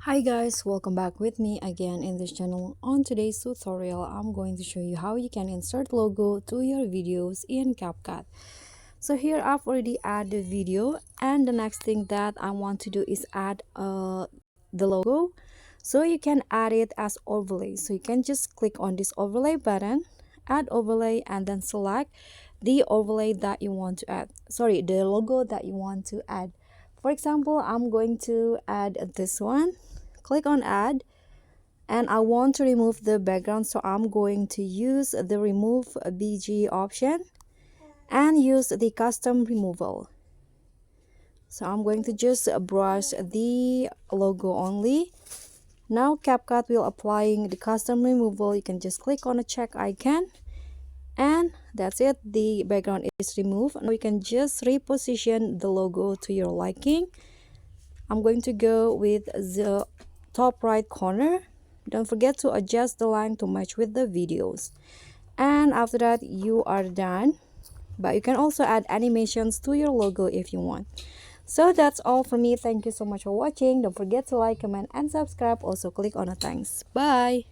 Hi guys, welcome back with me again in this channel. On today's tutorial, I'm going to show you how you can insert logo to your videos in CapCut. So here I've already added the video, and the next thing that I want to do is add the logo. So you can add it as overlay. So you can just click on this overlay button, add overlay, and then select the overlay that you want to add. Sorry, the logo that you want to add. For example, I'm going to add this one. Click on add, and I want to remove the background, so I'm going to use the remove BG option and use the custom removal. So I'm going to just brush the logo only. Now CapCut will applying the custom removal. You can just click on the check icon, and that's it, the background is removed. Now you can just reposition the logo to your liking. I'm going to go with the top right corner. Don't forget to adjust the line to match with the videos. And after that, you are done. But you can also add animations to your logo if you want. So that's all from me. Thank you so much for watching. Don't forget to like, comment, and subscribe. Also click on the thanks. Bye.